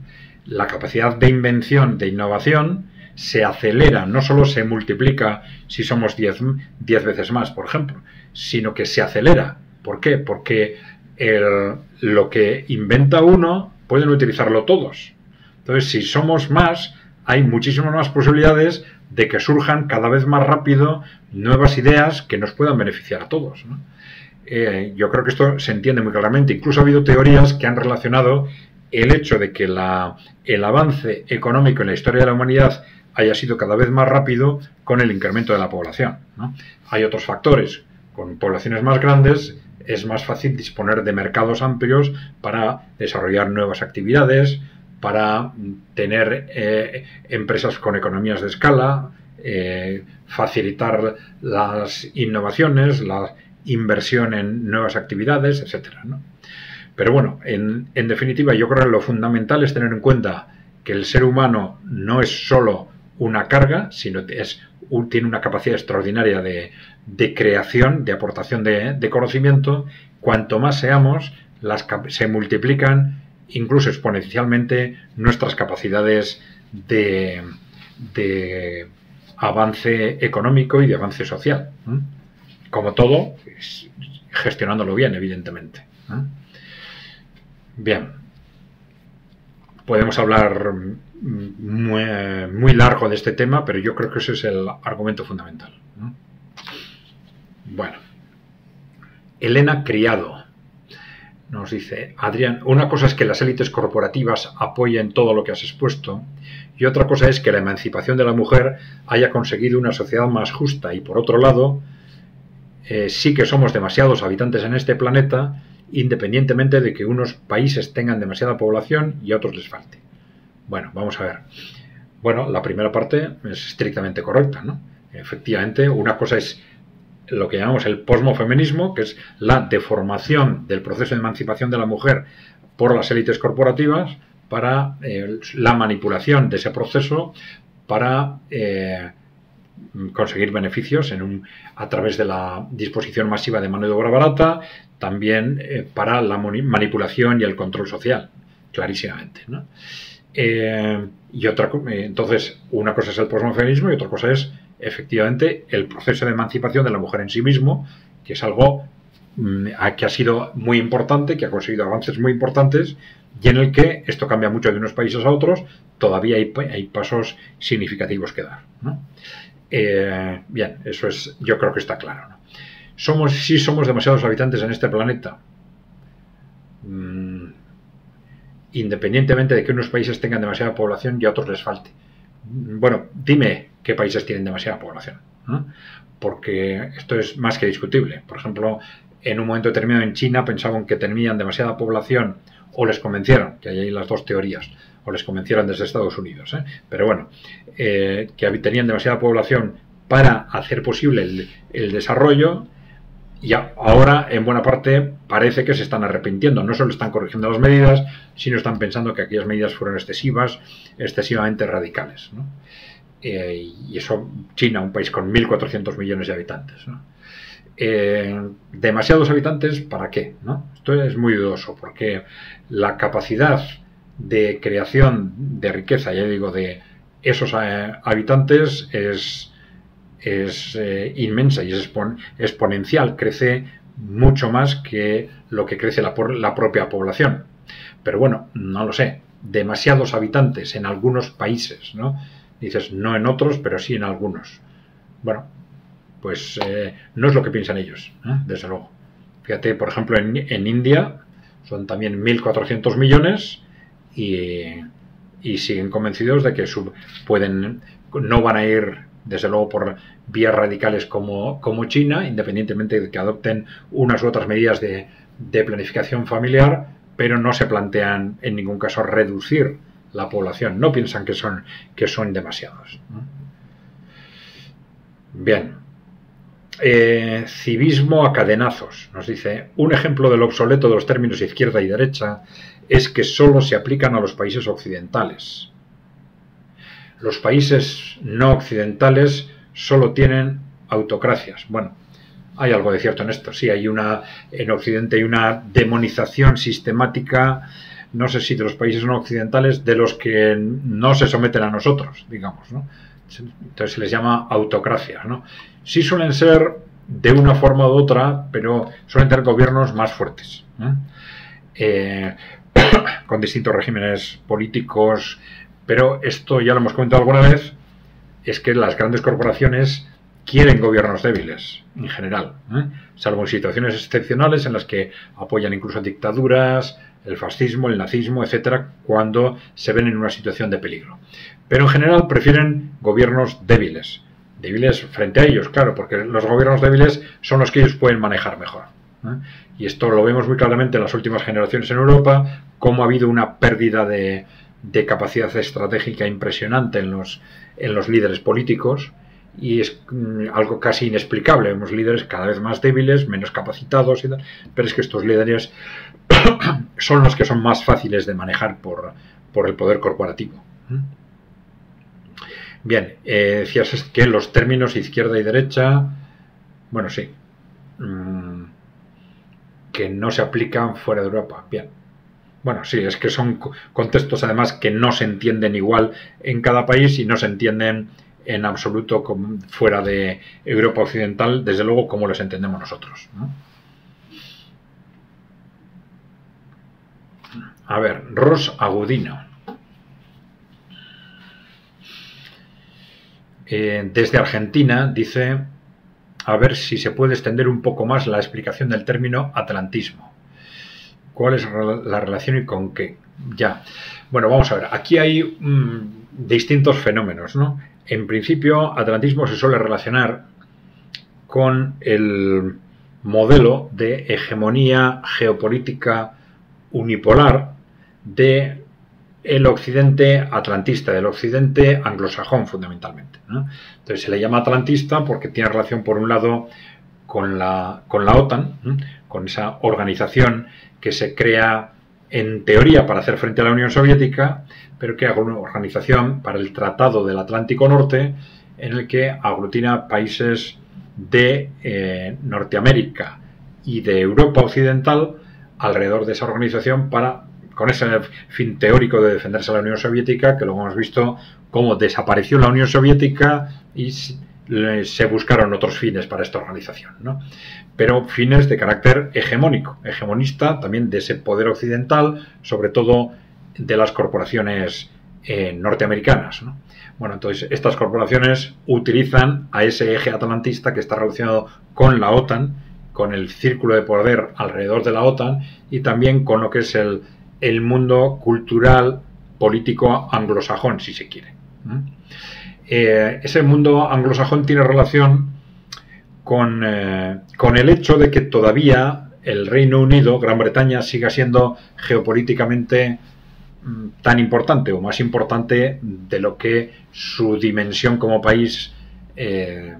La capacidad de invención, de innovación, se acelera, no solo se multiplica si somos 10 veces más, por ejemplo, sino que se acelera. ¿Por qué? Porque lo que inventa uno pueden utilizarlo todos. Entonces, si somos más, hay muchísimas más posibilidades de que surjan cada vez más rápido nuevas ideas que nos puedan beneficiar a todos, ¿no? Yo creo que esto se entiende muy claramente. Incluso ha habido teorías que han relacionado el hecho de que el avance económico en la historia de la humanidad haya sido cada vez más rápido con el incremento de la población, ¿no? Hay otros factores. Con poblaciones más grandes es más fácil disponer de mercados amplios para desarrollar nuevas actividades, para tener empresas con economías de escala, facilitar las innovaciones, la inversión en nuevas actividades, etcétera, ¿no? Pero bueno, en definitiva, yo creo que lo fundamental es tener en cuenta que el ser humano no es solo una carga, sino tiene una capacidad extraordinaria de creación, de aportación de conocimiento. Cuanto más seamos, se multiplican incluso exponencialmente nuestras capacidades de avance económico y de avance social. Como todo, gestionándolo bien, evidentemente. Bien. Podemos hablar muy largo de este tema, pero yo creo que ese es el argumento fundamental. Bueno. Elena Criado nos dice: Adrián, una cosa es que las élites corporativas apoyen todo lo que has expuesto, y otra cosa es que la emancipación de la mujer haya conseguido una sociedad más justa, y por otro lado, sí que somos demasiados habitantes en este planeta, independientemente de que unos países tengan demasiada población y a otros les falte. Bueno, vamos a ver. Bueno, la primera parte es estrictamente correcta, ¿no? Efectivamente, una cosa es lo que llamamos el posmofeminismo, que es la deformación del proceso de emancipación de la mujer por las élites corporativas para la manipulación de ese proceso para conseguir beneficios a través de la disposición masiva de mano de obra barata, también para la manipulación y el control social, clarísimamente, ¿no? Entonces, una cosa es el posmofeminismo y otra cosa es efectivamente el proceso de emancipación de la mujer en sí mismo, que es algo que ha sido muy importante, que ha conseguido avances muy importantes y en el que esto cambia mucho de unos países a otros, todavía hay pasos significativos que dar, ¿no? Bien, eso es, yo creo que está claro, ¿no? Sí somos demasiados habitantes en este planeta, independientemente de que unos países tengan demasiada población y a otros les falte. Bueno, dime qué países tienen demasiada población, ¿no? Porque esto es más que discutible. Por ejemplo, en un momento determinado en China pensaban que tenían demasiada población, o les convencieron, que hay ahí las dos teorías, o les convencieron desde Estados Unidos, pero bueno, que tenían demasiada población para hacer posible el desarrollo, y ahora en buena parte parece que se están arrepintiendo. No solo están corrigiendo las medidas, sino están pensando que aquellas medidas fueron excesivamente radicales, ¿no? Y eso, China, un país con 1.400 millones de habitantes, ¿no? Demasiados habitantes, ¿para qué? ¿No? Esto es muy dudoso, porque la capacidad de creación de riqueza, ya digo, de esos habitantes es inmensa y es exponencial, crece mucho más que lo que crece la propia población. Pero bueno, no lo sé, demasiados habitantes en algunos países, ¿no? Dices, no en otros, pero sí en algunos. Bueno, pues no es lo que piensan ellos, desde luego. Fíjate, por ejemplo, en India son también 1.400 millones y siguen convencidos de que no van a ir, desde luego, por vías radicales como China, independientemente de que adopten unas u otras medidas de planificación familiar, pero no se plantean en ningún caso reducir la población. No piensan que son demasiados, ¿no? Bien. Civismo a cadenazos, nos dice: un ejemplo del obsoleto de los términos izquierda y derecha es que solo se aplican a los países occidentales. Los países no occidentales solo tienen autocracias. Bueno, hay algo de cierto en esto. Sí, en Occidente hay una demonización sistemática, no sé si de los países no occidentales, de los que no se someten a nosotros, digamos, ¿no? Entonces se les llama autocracias, ¿no? Sí suelen ser de una forma u otra, pero suelen tener gobiernos más fuertes, con distintos regímenes políticos. Pero esto ya lo hemos comentado alguna vez, es que las grandes corporaciones quieren gobiernos débiles, en general, salvo en situaciones excepcionales en las que apoyan incluso dictaduras, el fascismo, el nazismo, etcétera, cuando se ven en una situación de peligro. Pero en general prefieren gobiernos débiles. Débiles frente a ellos, claro, porque los gobiernos débiles son los que ellos pueden manejar mejor. Y esto lo vemos muy claramente en las últimas generaciones en Europa, cómo ha habido una pérdida de capacidad estratégica impresionante en los líderes políticos, y es algo casi inexplicable. Vemos líderes cada vez más débiles, menos capacitados y tal, pero es que estos líderes son los que son más fáciles de manejar por el poder corporativo. Bien, decías que los términos izquierda y derecha, bueno, sí, que no se aplican fuera de Europa. Bien. Bueno, sí, es que son contextos además que no se entienden igual en cada país y no se entienden en absoluto fuera de Europa Occidental, desde luego como los entendemos nosotros, ¿no? A ver, Ros Agudino. Desde Argentina dice, a ver si se puede extender un poco más la explicación del término atlantismo. ¿Cuál es la relación y con qué? Ya. Bueno, vamos a ver. Aquí hay distintos fenómenos, ¿no? En principio, atlantismo se suele relacionar con el modelo de hegemonía geopolítica unipolar de el occidente atlantista, del occidente anglosajón fundamentalmente, ¿no? Entonces se le llama atlantista porque tiene relación por un lado con la OTAN, ¿no? Con esa organización que se crea en teoría para hacer frente a la Unión Soviética, pero que es una organización para el Tratado del Atlántico Norte, en el que aglutina países de Norteamérica y de Europa Occidental alrededor de esa organización con ese fin teórico de defenderse a la Unión Soviética, que luego hemos visto cómo desapareció la Unión Soviética y se buscaron otros fines para esta organización, ¿no? Pero fines de carácter hegemónico, hegemonista también de ese poder occidental, sobre todo de las corporaciones norteamericanas, ¿no? Bueno, entonces estas corporaciones utilizan a ese eje atlantista que está relacionado con la OTAN, con el círculo de poder alrededor de la OTAN y también con lo que es el mundo cultural político anglosajón, si se quiere. Ese mundo anglosajón tiene relación con el hecho de que todavía el Reino Unido, Gran Bretaña, siga siendo geopolíticamente tan importante o más importante de lo que su dimensión como país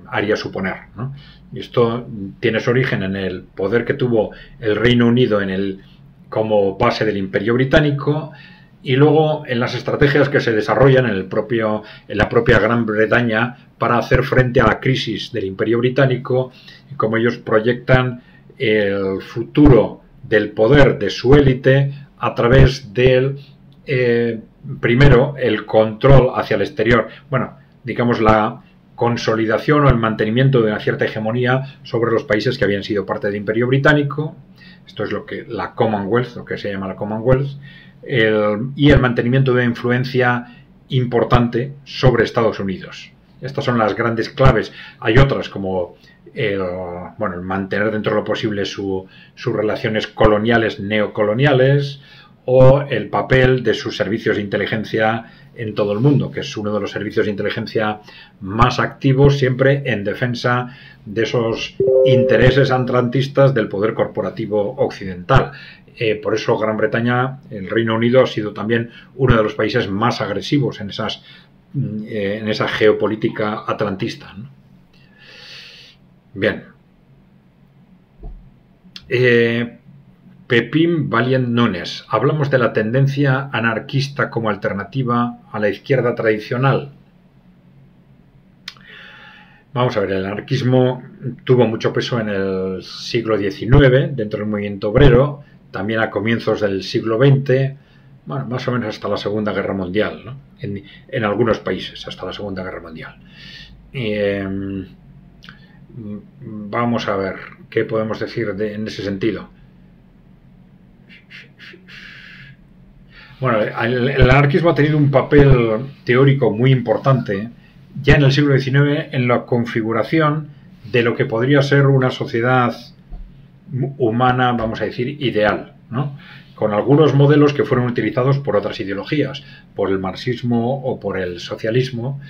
haría suponer, ¿no? Y esto tiene su origen en el poder que tuvo el Reino Unido como base del Imperio Británico, y luego en las estrategias que se desarrollan en la propia Gran Bretaña para hacer frente a la crisis del Imperio Británico, y cómo ellos proyectan el futuro del poder de su élite a través del primero el control hacia el exterior, bueno, digamos la consolidación o el mantenimiento de una cierta hegemonía sobre los países que habían sido parte del Imperio Británico. Esto es lo que se llama la Commonwealth, y el mantenimiento de una influencia importante sobre Estados Unidos. Estas son las grandes claves. Hay otras como el mantener dentro de lo posible sus relaciones coloniales, neocoloniales, o el papel de sus servicios de inteligencia en todo el mundo, que es uno de los servicios de inteligencia más activos siempre en defensa de esos intereses atlantistas del poder corporativo occidental. Por eso Gran Bretaña, el Reino Unido, ha sido también uno de los países más agresivos en esa geopolítica atlantista, ¿no? Bien. Pepín Valiant Nunes. Hablamos de la tendencia anarquista como alternativa a la izquierda tradicional. Vamos a ver, el anarquismo tuvo mucho peso en el siglo XIX dentro del movimiento obrero, también a comienzos del siglo XX, bueno, más o menos hasta la Segunda Guerra Mundial, ¿no? En algunos países, hasta la Segunda Guerra Mundial. Vamos a ver qué podemos decir en ese sentido. Bueno, el anarquismo ha tenido un papel teórico muy importante ya en el siglo XIX en la configuración de lo que podría ser una sociedad humana, vamos a decir, ideal, ¿no? con algunos modelos que fueron utilizados por otras ideologías, por el marxismo o por el socialismo,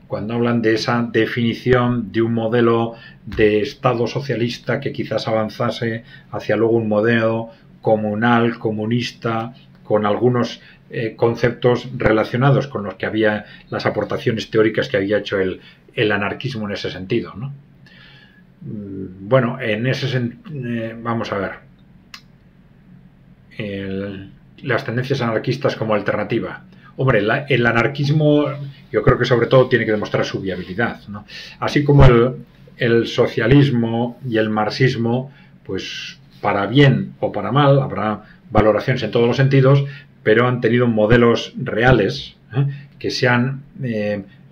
cuando hablan de esa definición de un modelo de Estado socialista que quizás avanzase hacia luego un modelo comunal, comunista, con algunos conceptos relacionados con los que había las aportaciones teóricas que había hecho el anarquismo en ese sentido, ¿no? Bueno, en ese vamos a ver, las tendencias anarquistas como alternativa. Hombre, el anarquismo yo creo que sobre todo tiene que demostrar su viabilidad, ¿no? Así como el socialismo y el marxismo, pues para bien o para mal, habrá valoraciones en todos los sentidos, pero han tenido modelos reales que se han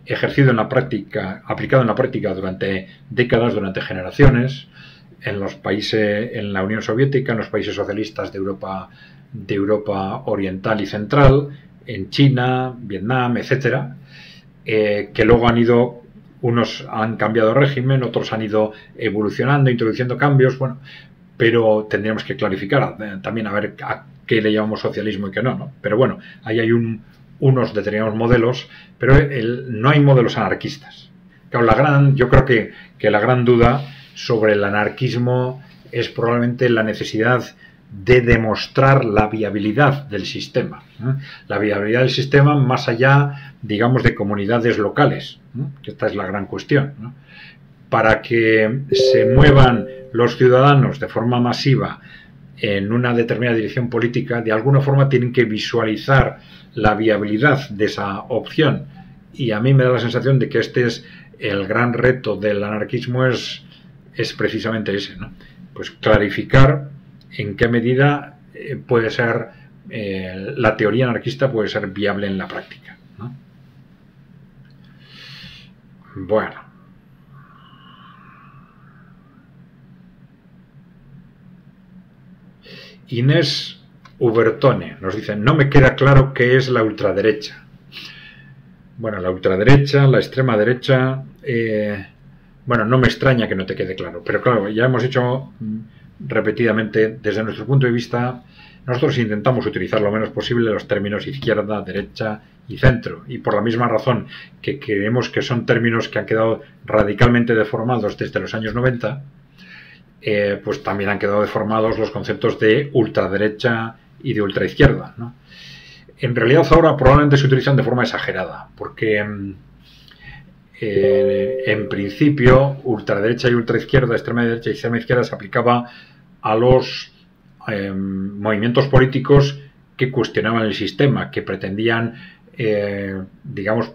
ejercido en la práctica, aplicado en la práctica durante décadas, durante generaciones, en los países, en la Unión Soviética, en los países socialistas de Europa Oriental y Central, en China, Vietnam, etcétera, que luego unos han cambiado de régimen, otros han ido evolucionando, introduciendo cambios, bueno, pero tendríamos que clarificar también a ver a qué le llamamos socialismo y qué no, ¿no? Pero bueno, ahí hay unos determinados modelos, pero no hay modelos anarquistas. Claro, yo creo que la gran duda sobre el anarquismo es probablemente la necesidad de demostrar la viabilidad del sistema. La viabilidad del sistema más allá, digamos, de comunidades locales, que esta es la gran cuestión, ¿no? Para que se muevan los ciudadanos de forma masiva en una determinada dirección política, de alguna forma tienen que visualizar la viabilidad de esa opción. Y a mí me da la sensación de que este es el gran reto del anarquismo, es precisamente ese, ¿no? Pues clarificar en qué medida puede ser la teoría anarquista puede ser viable en la práctica, ¿no? Bueno. Inés Ubertone nos dice: no me queda claro qué es la ultraderecha. Bueno, la ultraderecha, la extrema derecha, bueno, no me extraña que no te quede claro, pero claro, ya hemos hecho repetidamente, desde nuestro punto de vista, nosotros intentamos utilizar lo menos posible los términos izquierda, derecha y centro, y por la misma razón que creemos que son términos que han quedado radicalmente deformados desde los años 90, pues también han quedado deformados los conceptos de ultraderecha y de ultraizquierda, ¿no? En realidad ahora probablemente se utilizan de forma exagerada, porque en principio ultraderecha y ultraizquierda, extrema derecha y extrema izquierda se aplicaba a los movimientos políticos que cuestionaban el sistema, que pretendían, digamos,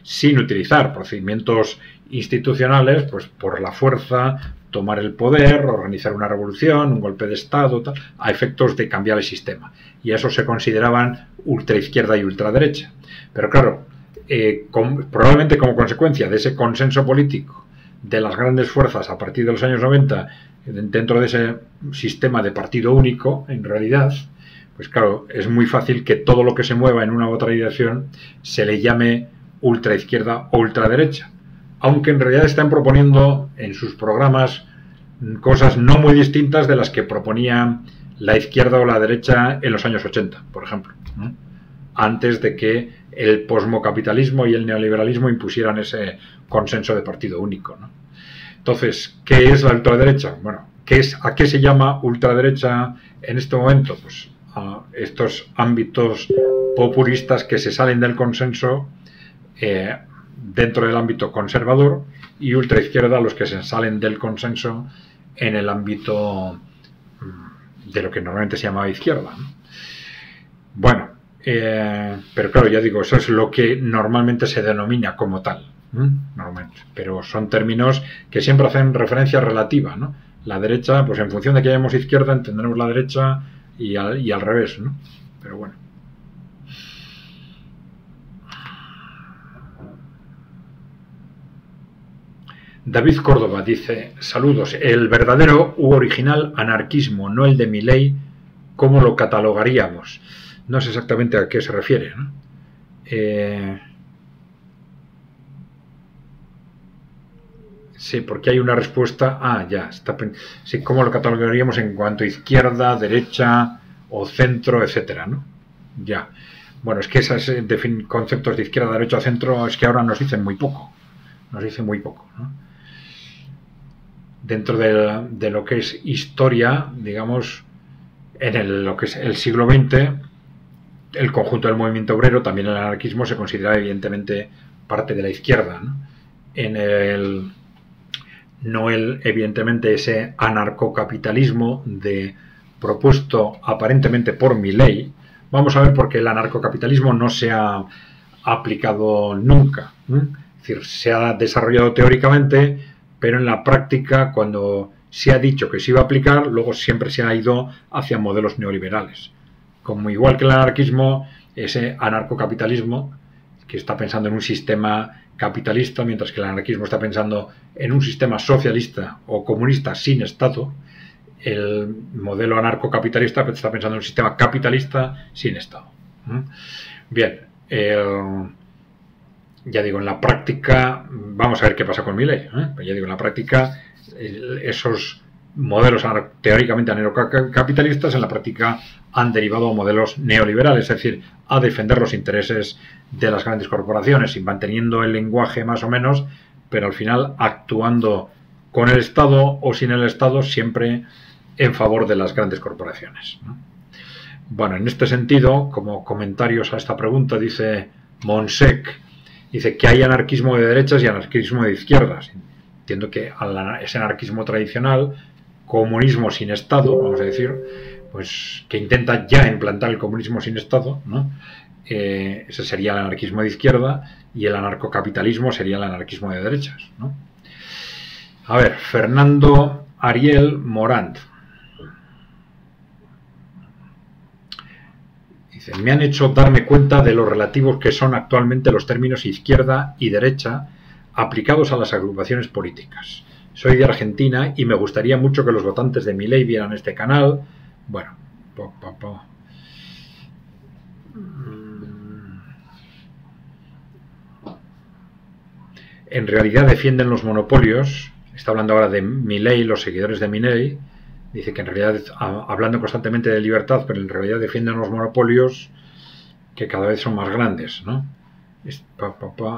sin utilizar procedimientos institucionales, pues por la fuerza, tomar el poder, organizar una revolución, un golpe de Estado, tal, a efectos de cambiar el sistema. Y eso se consideraban ultraizquierda y ultraderecha. Pero claro, probablemente como consecuencia de ese consenso político de las grandes fuerzas a partir de los años 90, dentro de ese sistema de partido único, en realidad, pues claro, es muy fácil que todo lo que se mueva en una u otra dirección se le llame ultraizquierda o ultraderecha, aunque en realidad están proponiendo en sus programas cosas no muy distintas de las que proponía la izquierda o la derecha en los años 80, por ejemplo, ¿no? Antes de que el posmocapitalismo y el neoliberalismo impusieran ese consenso de partido único, ¿no? Entonces, ¿qué es la ultraderecha? Bueno, ¿a qué se llama ultraderecha en este momento? Pues a estos ámbitos populistas que se salen del consenso dentro del ámbito conservador, y ultraizquierda los que se salen del consenso en el ámbito de lo que normalmente se llamaba izquierda, ¿no? Bueno, pero claro, ya digo, eso es lo que normalmente se denomina como tal, normalmente, pero son términos que siempre hacen referencia relativa, ¿no? La derecha, pues en función de que hayamos izquierda entenderemos la derecha y al revés, ¿no? Pero bueno. David Córdoba dice: saludos, el verdadero u original anarquismo, no el de Milei, ¿cómo lo catalogaríamos? No sé exactamente a qué se refiere, ¿no? Sí, porque hay una respuesta. Ya está. Sí, ¿cómo lo catalogaríamos en cuanto a izquierda, derecha o centro, etcétera, ¿no? Ya. Bueno, es que esos conceptos de izquierda, derecha, centro, es que ahora nos dicen muy poco. Nos dicen muy poco, ¿no? Dentro de lo que es historia, digamos, lo que es el siglo XX, el conjunto del movimiento obrero, también el anarquismo, se considera evidentemente parte de la izquierda, ¿no? Evidentemente ese anarcocapitalismo propuesto aparentemente por Milei. Vamos a ver por qué el anarcocapitalismo no se ha aplicado nunca, ¿eh? Es decir, se ha desarrollado teóricamente, pero en la práctica, cuando se ha dicho que se iba a aplicar, luego siempre se ha ido hacia modelos neoliberales. Como igual que el anarquismo, ese anarcocapitalismo, que está pensando en un sistema capitalista, mientras que el anarquismo está pensando en un sistema socialista o comunista sin Estado, el modelo anarcocapitalista está pensando en un sistema capitalista sin Estado. Bien, ya digo, en la práctica, vamos a ver qué pasa con Milei. Ya digo, en la práctica, esos modelos teóricamente anarcocapitalistas en la práctica han derivado a modelos neoliberales, es decir, a defender los intereses de las grandes corporaciones y manteniendo el lenguaje más o menos, pero al final actuando con el Estado o sin el Estado siempre en favor de las grandes corporaciones, ¿no? Bueno, en este sentido, como comentarios a esta pregunta, dice Monsec, dice que hay anarquismo de derechas y anarquismo de izquierdas. Entiendo que ese anarquismo tradicional, comunismo sin Estado, vamos a decir, pues que intenta ya implantar el comunismo sin Estado, ¿no? Ese sería el anarquismo de izquierda, y el anarcocapitalismo sería el anarquismo de derechas, ¿no? A ver, Fernando Ariel Morant dice: me han hecho darme cuenta de lo relativos que son actualmente los términos izquierda y derecha aplicados a las agrupaciones políticas. Soy de Argentina y me gustaría mucho que los votantes de Milei vieran este canal. Bueno, en realidad defienden los monopolios. Está hablando ahora de Milei, los seguidores de Milei. Dice que en realidad, hablando constantemente de libertad, pero en realidad defienden los monopolios que cada vez son más grandes, ¿no?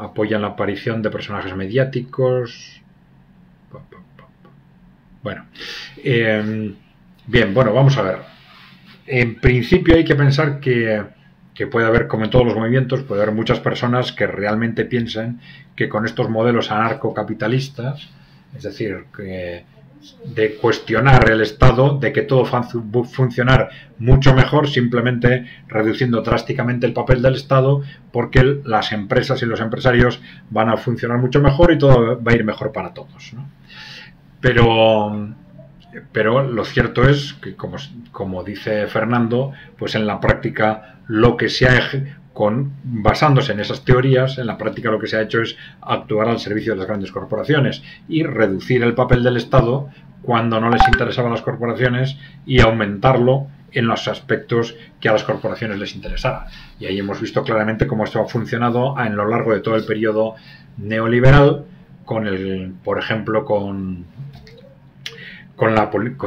Apoyan la aparición de personajes mediáticos. Bueno, bien, bueno, vamos a ver. En principio hay que pensar que puede haber, como en todos los movimientos, puede haber muchas personas que realmente piensen que con estos modelos anarcocapitalistas, es decir, de cuestionar el Estado, de que todo va a funcionar mucho mejor simplemente reduciendo drásticamente el papel del Estado, porque las empresas y los empresarios van a funcionar mucho mejor y todo va a ir mejor para todos, ¿no? Pero lo cierto es que, como dice Fernando, pues en la práctica lo que se ha basándose en esas teorías, en la práctica lo que se ha hecho es actuar al servicio de las grandes corporaciones y reducir el papel del Estado cuando no les interesaban las corporaciones y aumentarlo en los aspectos que a las corporaciones les interesara. Y ahí hemos visto claramente cómo esto ha funcionado a lo largo de todo el periodo neoliberal, por ejemplo, con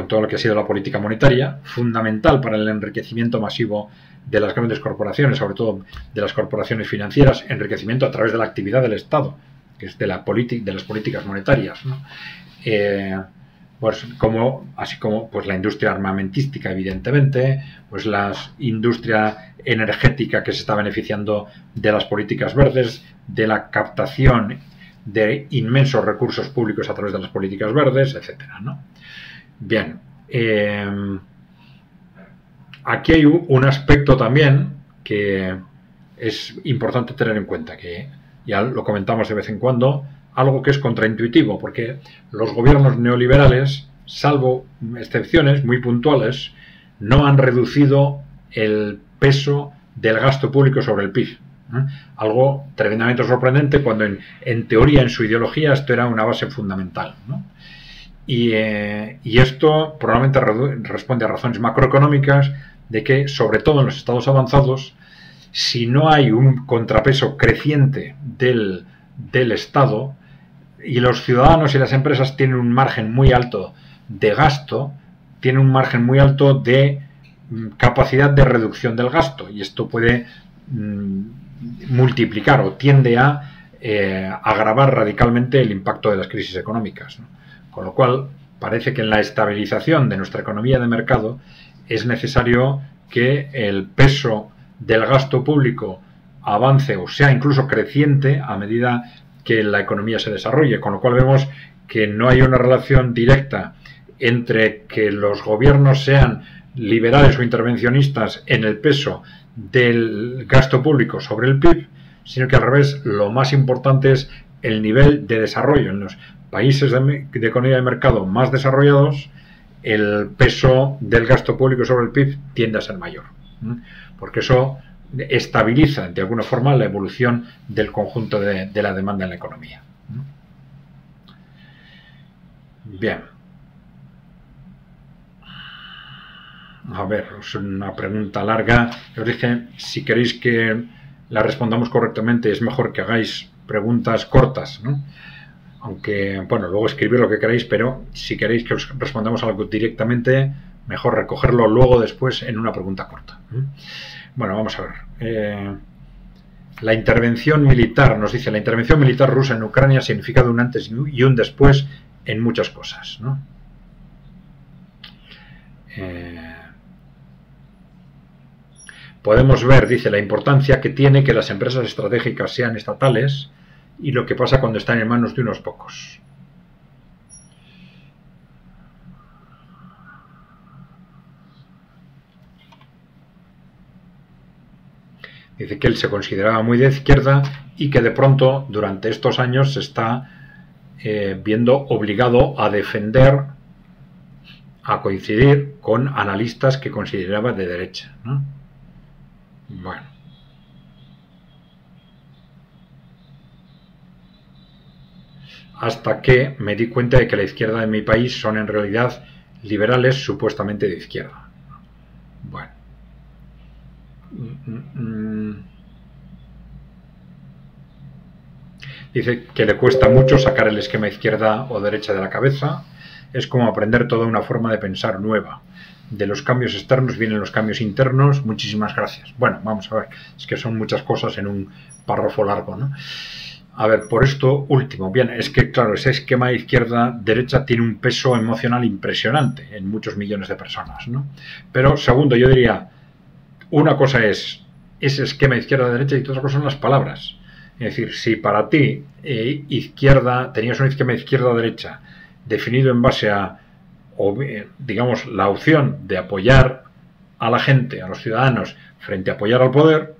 todo lo que ha sido la política monetaria, fundamental para el enriquecimiento masivo de las grandes corporaciones, sobre todo de las corporaciones financieras, enriquecimiento a través de la actividad del Estado, que es de las políticas monetarias, ¿no? Pues así como pues la industria armamentística, evidentemente, pues la industria energética que se está beneficiando de las políticas verdes, de la captación de inmensos recursos públicos a través de las políticas verdes, etcétera, ¿no? Bien, aquí hay un aspecto también que es importante tener en cuenta, que ya lo comentamos de vez en cuando, algo que es contraintuitivo, porque los gobiernos neoliberales, salvo excepciones muy puntuales, no han reducido el peso del gasto público sobre el PIB. Algo tremendamente sorprendente cuando en teoría, en su ideología, esto era una base fundamental, ¿no? Y esto probablemente responde a razones macroeconómicas de que, sobre todo en los estados avanzados, si no hay un contrapeso creciente del Estado y los ciudadanos y las empresas tienen un margen muy alto de gasto, tienen un margen muy alto de capacidad de reducción del gasto, y esto puede multiplicar o tiende a agravar radicalmente el impacto de las crisis económicas, ¿no? Con lo cual parece que en la estabilización de nuestra economía de mercado es necesario que el peso del gasto público avance o sea incluso creciente a medida que la economía se desarrolle, con lo cual vemos que no hay una relación directa entre que los gobiernos sean liberales o intervencionistas en el peso del gasto público sobre el PIB, sino que al revés, lo más importante es el nivel de desarrollo. En los países de economía de mercado más desarrollados, el peso del gasto público sobre el PIB tiende a ser mayor, porque eso estabiliza de alguna forma la evolución del conjunto de la demanda en la economía. Bien. A ver, es una pregunta larga. Os dije, si queréis que la respondamos correctamente, es mejor que hagáis preguntas cortas, ¿no? Aunque, bueno, luego escribir lo que queráis, pero si queréis que os respondamos algo directamente, mejor recogerlo luego después en una pregunta corta. Bueno, vamos a ver. La intervención militar, nos dice, la intervención militar rusa en Ucrania ha significado un antes y un después en muchas cosas, ¿no? Podemos ver, dice, la importancia que tiene que las empresas estratégicas sean estatales y lo que pasa cuando están en manos de unos pocos. Dice que él se consideraba muy de izquierda y que de pronto durante estos años se está viendo obligado a defender, a coincidir con analistas que consideraba de derecha, ¿no? Bueno. Hasta que me di cuenta de que la izquierda de mi país son en realidad liberales supuestamente de izquierda. Bueno. Dice que le cuesta mucho sacar el esquema izquierda o derecha de la cabeza. Es como aprender toda una forma de pensar nueva. De los cambios externos vienen los cambios internos. Muchísimas gracias. Bueno, vamos a ver. Es que son muchas cosas en un párrafo largo, ¿no? A ver, por esto último. Bien, es que claro, ese esquema izquierda-derecha tiene un peso emocional impresionante en muchos millones de personas, ¿no? Pero segundo, yo diría, una cosa es ese esquema izquierda-derecha y otra cosa son las palabras. Es decir, si para ti izquierda, tenías un esquema izquierda-derecha definido en base a, digamos, la opción de apoyar a la gente, a los ciudadanos, frente a apoyar al poder,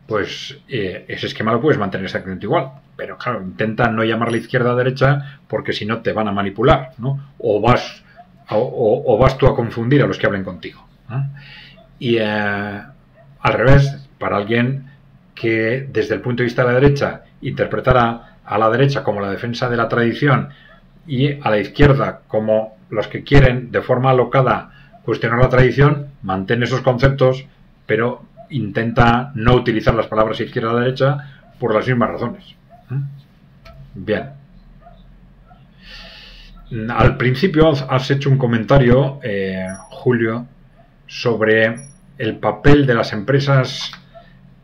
pues ese esquema lo puedes mantener exactamente igual. Pero claro, intenta no llamarle izquierda-derecha porque si no te van a manipular, ¿no? O vas tú a confundir a los que hablen contigo, ¿no? Y al revés, para alguien que desde el punto de vista de la derecha interpretara a la derecha como la defensa de la tradición y a la izquierda como los que quieren de forma alocada cuestionar la tradición, mantén esos conceptos, pero intenta no utilizar las palabras izquierda-derecha por las mismas razones. Bien. Al principio has hecho un comentario, Julio, sobre el papel de las empresas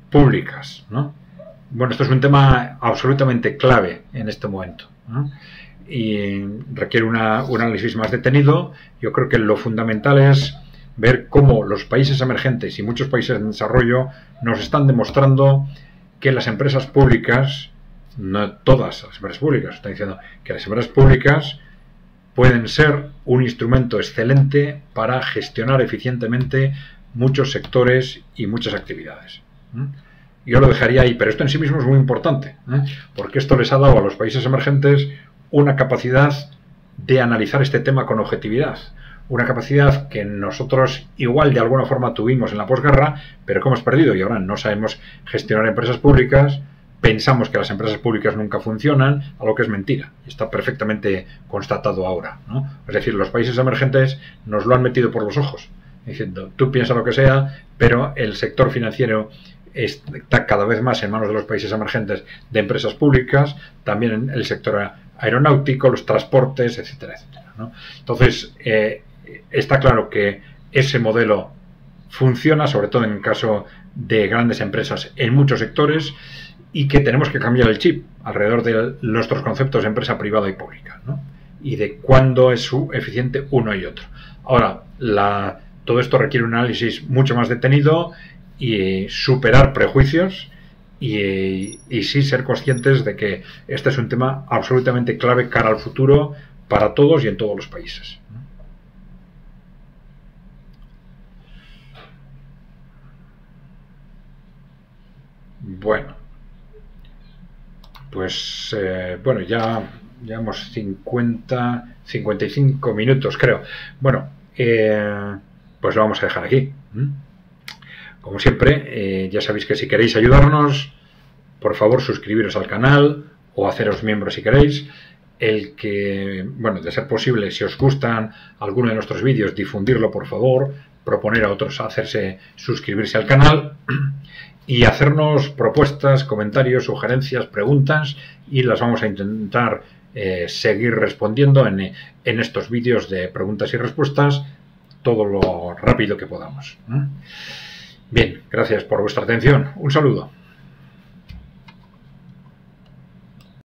públicas, ¿no? Bueno, esto es un tema absolutamente clave en este momento, ¿no? Y requiere un análisis más detenido. Yo creo que lo fundamental es ver cómo los países emergentes y muchos países en desarrollo nos están demostrando que las empresas públicas, no todas las empresas públicas, están diciendo que las empresas públicas pueden ser un instrumento excelente para gestionar eficientemente muchos sectores y muchas actividades. Yo lo dejaría ahí, pero esto en sí mismo es muy importante, porque esto les ha dado a los países emergentes una capacidad de analizar este tema con objetividad, una capacidad que nosotros igual de alguna forma tuvimos en la posguerra, pero que hemos perdido y ahora no sabemos gestionar empresas públicas, pensamos que las empresas públicas nunca funcionan, algo que es mentira, y está perfectamente constatado ahora, ¿no? Es decir, los países emergentes nos lo han metido por los ojos, diciendo, tú piensas lo que sea, pero el sector financiero está cada vez más en manos de los países emergentes de empresas públicas, también en el sector aeronáutico, los transportes, etcétera, etcétera, ¿no? Entonces, está claro que ese modelo funciona, sobre todo en el caso de grandes empresas en muchos sectores, y que tenemos que cambiar el chip alrededor de nuestros conceptos de empresa privada y pública, ¿no? Y de cuándo es eficiente uno y otro. Ahora, todo esto requiere un análisis mucho más detenido y superar prejuicios y sí ser conscientes de que este es un tema absolutamente clave cara al futuro para todos y en todos los países. Bueno, pues bueno, ya llevamos 55 minutos, creo. Bueno, pues lo vamos a dejar aquí. Como siempre, ya sabéis que si queréis ayudarnos, por favor suscribiros al canal o haceros miembros si queréis. El que, bueno, de ser posible, si os gustan alguno de nuestros vídeos, difundirlo por favor, proponer a otros suscribirse al canal y hacernos propuestas, comentarios, sugerencias, preguntas, y las vamos a intentar seguir respondiendo en estos vídeos de preguntas y respuestas todo lo rápido que podamos. Bien, gracias por vuestra atención. Un saludo.